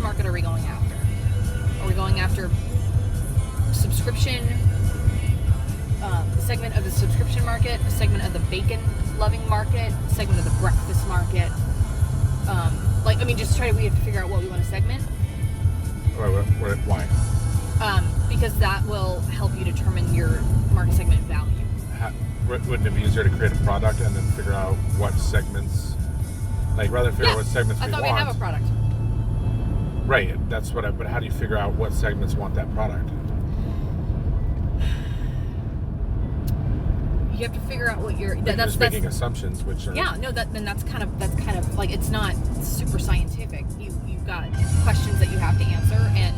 market are we going after? Are we going after subscription, segment of the subscription market, a segment of the bacon-loving market, a segment of the breakfast market? We have to figure out what we want to segment. Why? Because that will help you determine your market segment value. Wouldn't it be easier to create a product and then figure out what segments, rather figure out what segments we want? I thought we have a product. Right, that's what but how do you figure out what segments want that product? You have to figure out what you're... That's making assumptions, which are... Yeah, no, that's kind of it's not super scientific. You've got questions that you have to answer, and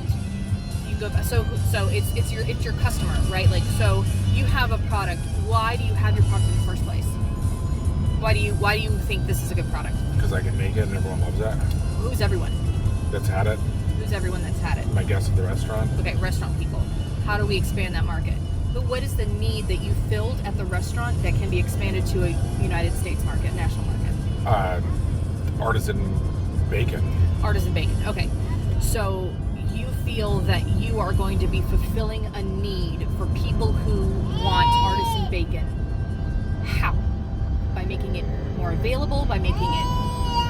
you go... So it's your customer, right? So you have a product. Why do you have your product in the first place? Why do you think this is a good product? Because I can make it and everyone loves it. Who's everyone? That's had it. Who's everyone that's had it? My guests at the restaurant. Okay, restaurant people. How do we expand that market? But what is the need that you filled at the restaurant that can be expanded to a United States market, national market? Artisan bacon. Artisan bacon. Okay. So you feel that you are going to be fulfilling a need for people who want artisan bacon. How? By making it more available, by making it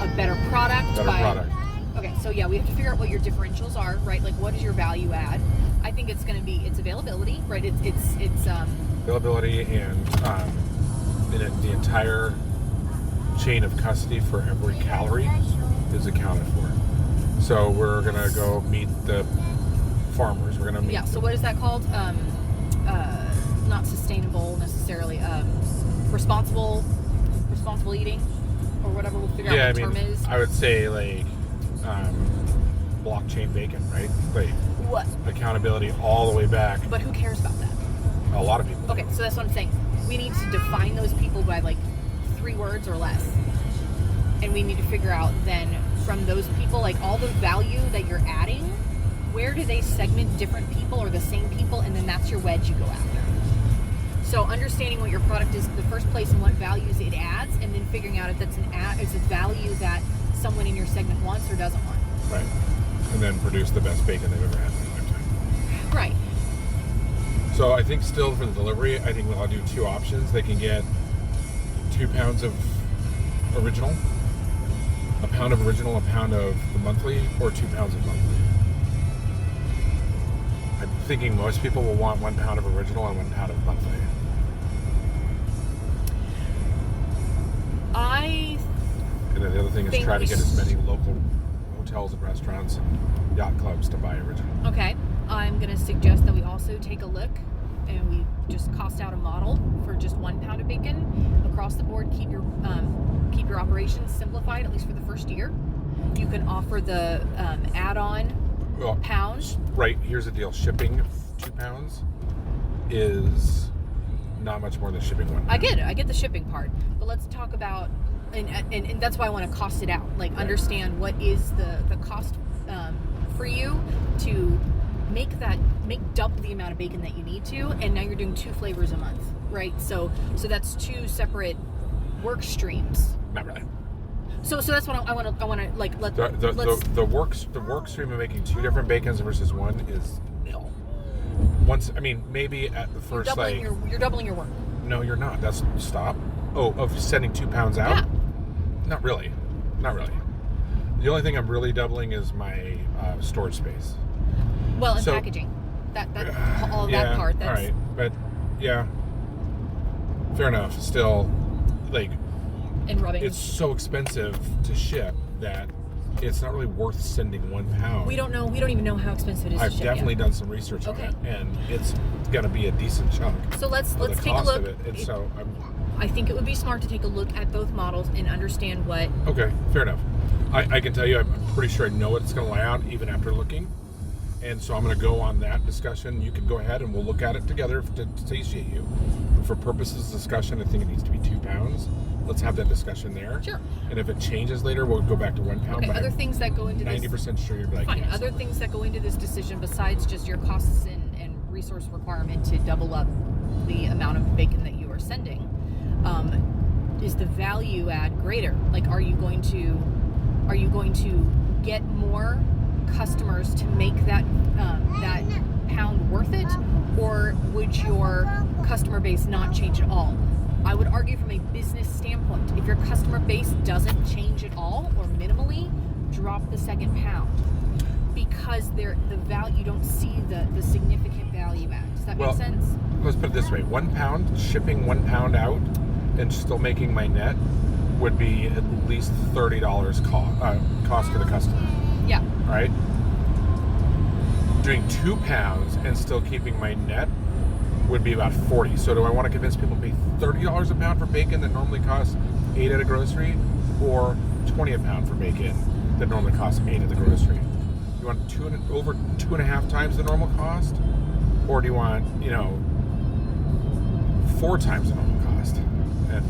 a better product. Product. Okay, so yeah, we have to figure out what your differentials are, right? What is your value add? I think it's going to be its availability, right? It's availability and the entire chain of custody for every calorie is accounted for. So we're gonna go meet the farmers. We're gonna meet. Yeah. So what is that called? Not sustainable necessarily. Responsible eating, or whatever. We'll figure out what the term is. I would say blockchain bacon, right? What? Accountability all the way back. But who cares about that? A lot of people. Okay, so that's what I'm saying. We need to define those people by 3 words or less. And we need to figure out then from those people, all the value that you're adding, where do they segment different people or the same people, and then that's your wedge you go after. So understanding what your product is in the first place and what values it adds, and then figuring out if that's is a value that someone in your segment wants or doesn't want. Right. And then produce the best bacon they've ever had in their lifetime. Right. So I think still for the delivery, I think I'll do 2 options. They can get 2 pounds of original, a pound of original, a pound of the monthly, or 2 pounds of monthly. I'm thinking most people will want 1 pound of original and 1 pound of monthly. And then the other thing is try to get as many local hotels and restaurants and yacht clubs to buy original. Okay. I'm going to suggest that we also take a look and we just cost out a model for just 1 pound of bacon across the board. Keep your operations simplified, at least for the first year. You can offer the add-on pounds. Right. Here's the deal. Shipping 2 pounds is not much more than shipping 1 pound. I get the shipping part. But let's talk about, and that's why I want to cost it out. Understand what is the cost for you to make double the amount of bacon that you need to, and now you're doing 2 flavors a month, right? So that's 2 separate work streams. Not really. So that's what I want to the work stream of making 2 different bacons versus 1 is nil. Maybe at the first you're doubling your work. No, you're not. That's stop. Oh, of sending 2 pounds out? Yeah. Not really. The only thing I'm really doubling is my storage space. Well, and packaging. That all that part. That's... All right, but yeah, fair enough. Still, and rubbing. It's so expensive to ship that it's not really worth sending 1 pound. We don't know. We don't even know how expensive it is to ship. I've definitely done some research on it, and it's going to be a decent chunk. So let's take a look. I think it would be smart to take a look at both models and understand what... Okay, fair enough. I can tell you, I'm pretty sure I know what it's going to lay out even after looking. And so I'm going to go on that discussion. You can go ahead and we'll look at it together to satiate you. But for purposes of discussion, I think it needs to be 2 pounds. Let's have that discussion there. Sure. And if it changes later, we'll go back to 1 pound. Okay, other things that go into 90% sure you're like... Fine. Other things that go into this decision besides just your costs and resource requirement to double up the amount of bacon that you are sending, is the value add greater? Are you going to get more customers to make that that pound worth it, or would your customer base not change at all? I would argue from a business standpoint, if your customer base doesn't change at all or minimally, drop the second pound, because the value, you don't see the significant value add. Does that make sense? Let's put it this way: 1 pound, shipping 1 pound out, and still making my net would be at least $30 cost to the customer. Yeah. Right? Doing 2 pounds and still keeping my net would be about 40. So do I want to convince people to pay $30 a pound for bacon that normally costs 8 at a grocery, or 20 a pound for bacon that normally costs 8 at the grocery? You want over 2.5 times the normal cost, or do you want 4 times the normal cost? And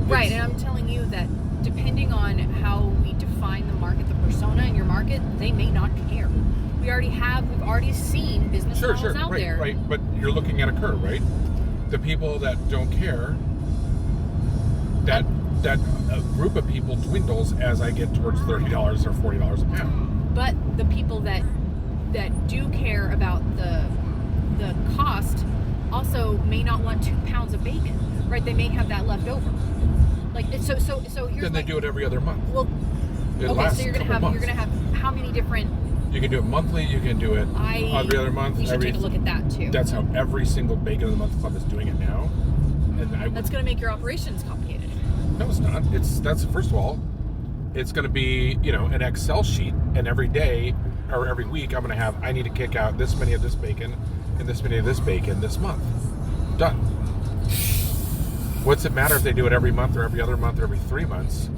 right, and I'm telling you that depending on how we define the market, the persona in your market, they may not care. We've already seen business models out there. Right, but you're looking at a curve, right? The people that don't care, that group of people dwindles as I get towards $30 or $40 a pound. But the people that do care about the cost also may not want 2 pounds of bacon, right? They may have that left over. So here's then they do it every other month. Well, okay, so you're gonna have how many different? You can do it monthly. You can do it every other month. We should take a look at that too. That's how every single Bacon of the Month Club is doing it now. And that's going to make your operations complicated. No, it's not. That's first of all, it's going to be an Excel sheet, and every day or every week I'm going to have, I need to kick out this many of this bacon and this many of this bacon this month. Done. What's it matter if they do it every month or every other month or every 3 months?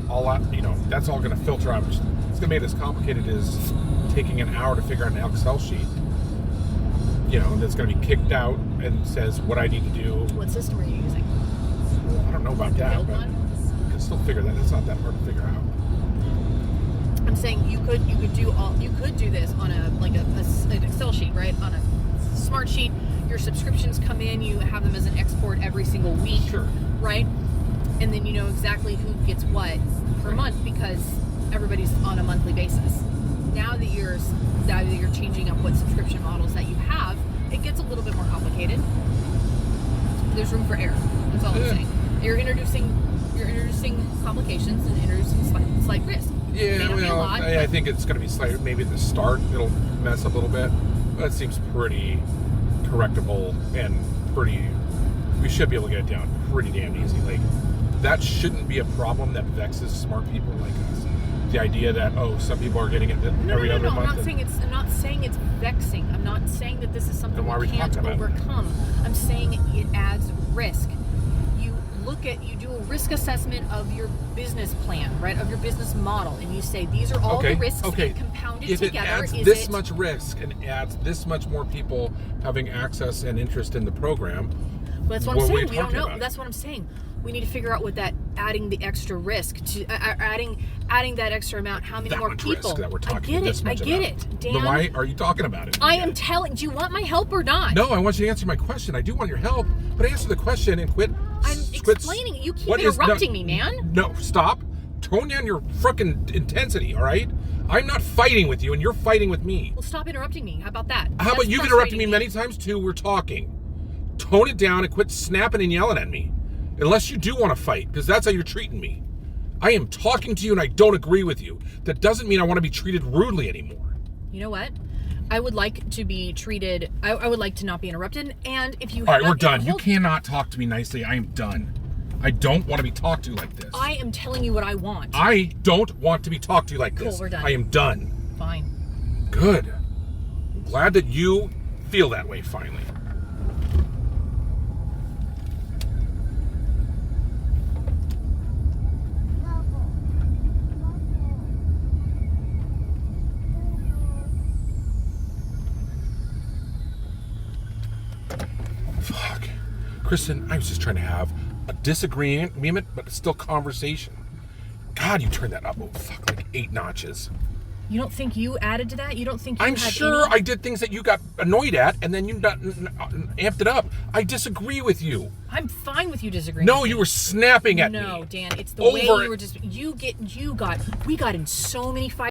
That's all going to filter out. It's going to make it as complicated as taking an hour to figure out an Excel sheet. That's going to be kicked out and says what I need to do. What system are you using? Well, I don't know about that, but you can still figure that. It's not that hard to figure out. I'm saying you could do this on an Excel sheet, right? On a smart sheet. Your subscriptions come in, you have them as an export every single week, sure, right? And then you know exactly who gets what per month because everybody's on a monthly basis. Now that you're changing up what subscription models that you have, it gets a little bit more complicated. There's room for error. That's all I'm saying. You're introducing complications and introducing slight risk. Yeah, I think it's going to be slight. Maybe at the start it'll mess up a little bit, but it seems pretty correctable and we should be able to get it down pretty damn easy. That shouldn't be a problem that vexes smart people like us. The idea that some people are getting it every other month. I'm not saying it's vexing. I'm not saying that this is something we can't overcome. I'm saying it adds risk. You do a risk assessment of your business plan, right? Of your business model, and you say these are all the risks compounded if together. If it adds this much risk and adds this much more people having access and interest in the program, that's what I'm saying. We don't know. That's what I'm saying. We need to figure out what that adding the extra risk to adding that extra amount. How many more people? That we're talking I get it, Dan. Then why are you talking about it? I am telling. Do you want my help or not? No, I want you to answer my question. I do want your help, but answer the question and quit. I'm explaining it. You keep interrupting me, man. No, stop. Tone down your frickin' intensity, all right? I'm not fighting with you, and you're fighting with me. Well, stop interrupting me. How about that? How about you've interrupted me many times, too? We're talking. Tone it down and quit snapping and yelling at me. Unless you do want to fight, because that's how you're treating me. I am talking to you, and I don't agree with you. That doesn't mean I want to be treated rudely anymore. You know what? I would like to be treated... I would like to not be interrupted, and if you... All right, we're done. You cannot talk to me nicely. I am done. I don't want to be talked to like this. I am telling you what I want. I don't want to be talked to like this. Cool, we're done. I am done. Fine. Good. I'm glad that you feel that way, finally. Fuck. Kristen, I was just trying to have a disagreement, but still conversation. God, you turned that up, 8 notches. You don't think you added to that? You don't think you I'm sure I did things that you got annoyed at, and then you amped it up. I disagree with you. I'm fine with you disagreeing. No, you were snapping at me. No, Dan, it's the way you were just... We got in so many fights.